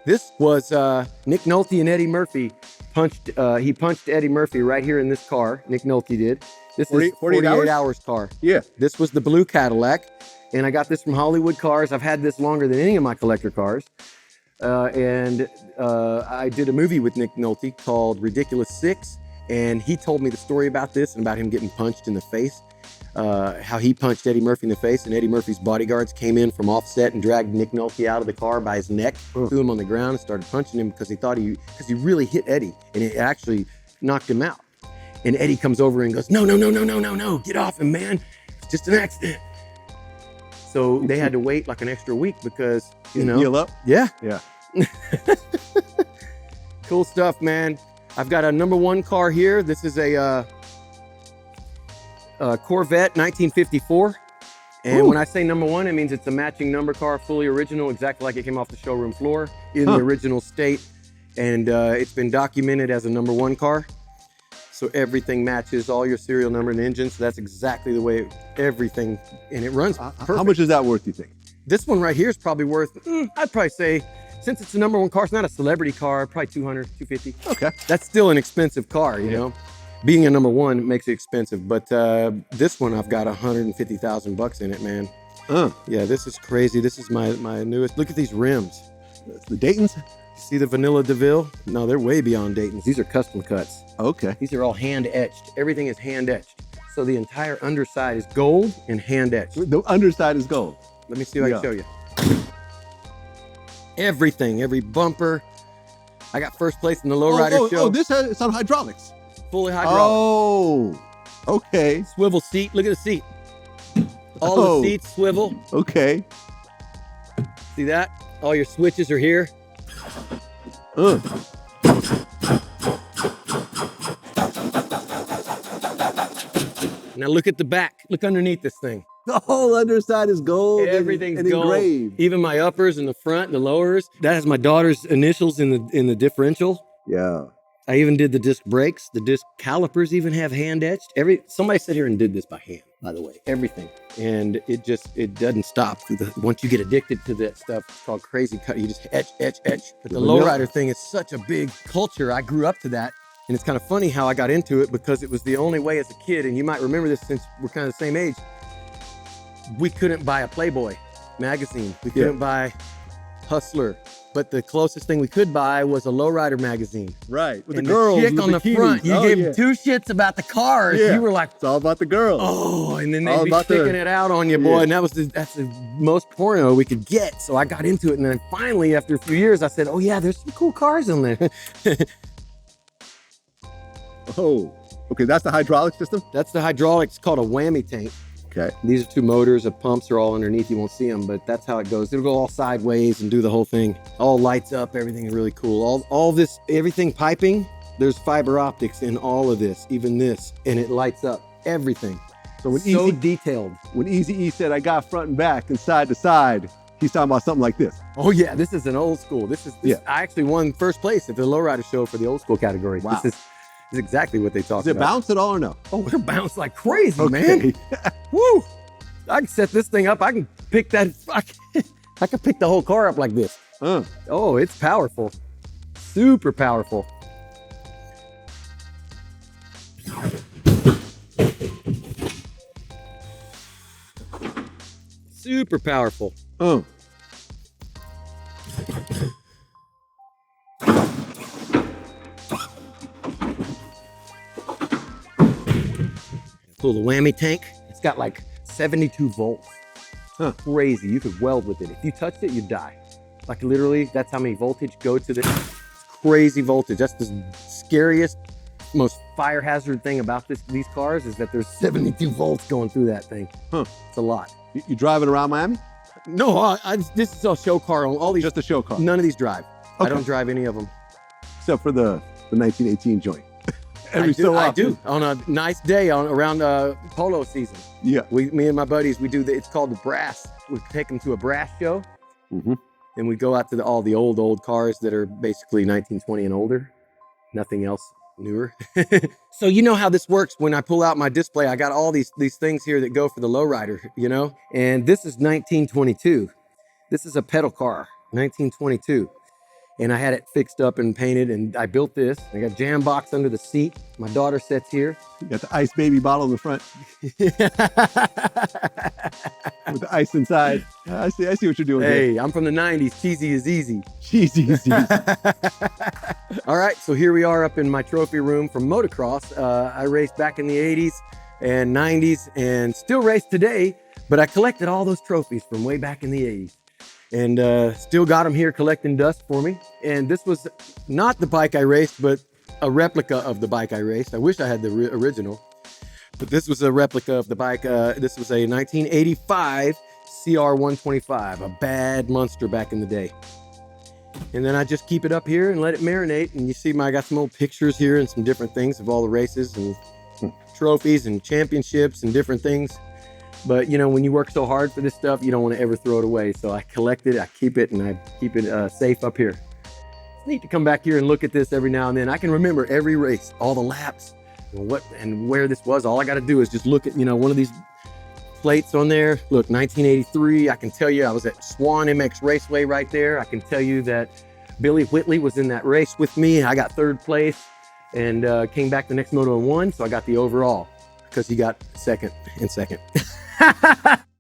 This was Nick Nolte and Eddie Murphy he punched Eddie Murphy right here in this car. Nick Nolte did. This is 48 hours car. Yeah. This was the blue Cadillac, and I got this from Hollywood Cars. I've had this longer than any of my collector cars. I did a movie with Nick Nolte called Ridiculous Six, and he told me the story about this and about him getting punched in the face. How he punched Eddie Murphy in the face, and Eddie Murphy's bodyguards came in from offset and dragged Nick Nolte out of the car by his neck, threw him on the ground and started punching him because he really hit Eddie, and it actually knocked him out. And Eddie comes over and goes, no, get off him, man. It's just an accident. So they had to wait like an extra week because, Heal up? Yeah. Yeah. Cool stuff, man. I've got a #1 car here. This is a Corvette 1954. And when I say #1, it means it's a matching number car, fully original, exactly like it came off the showroom floor in the original state. And it's been documented as a #1 car. So everything matches, all your serial number and engine. So that's exactly the way everything, and it runs perfect. How much is that worth, you think? This one right here is probably worth, I'd probably say, since it's a #1 car, it's not a celebrity car, probably 200, 250. Okay. That's still an expensive car, you know? Being a #1 makes it expensive, but this one I've got 150,000 bucks in it, man. Yeah, this is crazy. This is my newest. Look at these rims. That's the Dayton's? See the Vanilla DeVille? No, they're way beyond Dayton's. These are custom cuts. Okay. These are all hand-etched. Everything is hand-etched. So the entire underside is gold and hand-etched. The underside is gold. Let me see if I can show you. Everything, every bumper. I got first place in the Lowrider show. Oh, it's on hydraulics. Fully hydraulic. Oh, okay. Swivel seat. Look at the seat. All the seats swivel. Okay. See that? All your switches are here. Now look at the back. Look underneath this thing. The whole underside is gold. Everything's and gold. engraved. Even my uppers in the front and the lowers. That has my daughter's initials in the differential. Yeah. I even did the disc brakes. The disc calipers even have hand etched. Somebody sat here and did this by hand, by the way, everything. And it doesn't stop. Once you get addicted to that stuff, it's called crazy cut. You just etch. But the lowrider thing is such a big culture. I grew up to that. And it's kind of funny how I got into it because it was the only way as a kid, and you might remember this since we're kind of the same age, we couldn't buy a Playboy magazine. We couldn't buy Hustler. But the closest thing we could buy was a Lowrider magazine. Right. With and the girls. chick on the front. You gave two shits about the cars. Yeah. You were like, it's all about the girls. Oh, and then they'd be sticking it out on you, boy. Yeah. And that's the most porno we could get. So I got into it. And then finally, after a few years, I said, oh yeah, there's some cool cars in there. Oh, okay. That's the hydraulic system? That's the hydraulics, called a whammy tank. Okay. These are two motors. The pumps are all underneath. You won't see them, but that's how it goes. It'll go all sideways and do the whole thing. All lights up. Everything is really cool. All this, everything piping, there's fiber optics in all of this, even this, and it lights up everything. So detailed. When Eazy-E said I got front and back and side to side, he's talking about something like this. Oh yeah, this is an old school. I actually won first place at the Lowrider show for the old school category. Wow. This is exactly what they talk about. Does it bounce at all or no? Oh, it'll bounce like crazy, man. Woo! I can set this thing up. I can pick that. I can pick the whole car up like this. Oh, it's powerful. Super powerful. Super powerful. Pull the whammy tank. It's got like 72 volts. Crazy. You could weld with it. If you touched it, you'd die. Like literally, that's how many voltage go to this. It's crazy voltage. That's the scariest, most fire hazard thing about these cars is that there's 72 volts going through that thing. It's a lot. You driving around Miami? No, this is a show car. All these, just a show car. None of these drive. Okay. I don't drive any of them. Except for the 1918 joint. I do. On a nice day around polo season. Yeah. Me and my buddies, we do it's called the brass. We take them to a brass show. And we go out to all the old cars that are basically 1920 and older. Nothing else newer. So you know how this works. When I pull out my display, I got all these things here that go for the Lowrider, you know? And this is 1922. This is a pedal car, 1922. and I had it fixed up and painted, and I built this. I got jam box under the seat. My daughter sits here. You got the ice baby bottle in the front with the ice inside. I see what you're doing. Hey, here. I'm from the 90s. Cheesy is easy. Cheesy is easy. All right, so here we are up in my trophy room from motocross. I raced back in the 80s and 90s and still race today, but I collected all those trophies from way back in the 80s. And still got them here collecting dust for me. And this was not the bike I raced, but a replica of the bike I raced. I wish I had the original, but this was a replica of the bike. This was a 1985 CR125, a bad monster back in the day. And then I just keep it up here and let it marinate. And you see I got some old pictures here and some different things of all the races and trophies and championships and different things. But you know, when you work so hard for this stuff, you don't want to ever throw it away. So I collect it, I keep it, and I keep it safe up here. It's neat to come back here and look at this every now and then. I can remember every race, all the laps, and what and where this was. All I got to do is just look at, you know, one of these plates on there. Look, 1983. I can tell you I was at Swan MX Raceway right there. I can tell you that Billy Whitley was in that race with me. I got third place and came back the next moto and won. So I got the overall because he got second and second.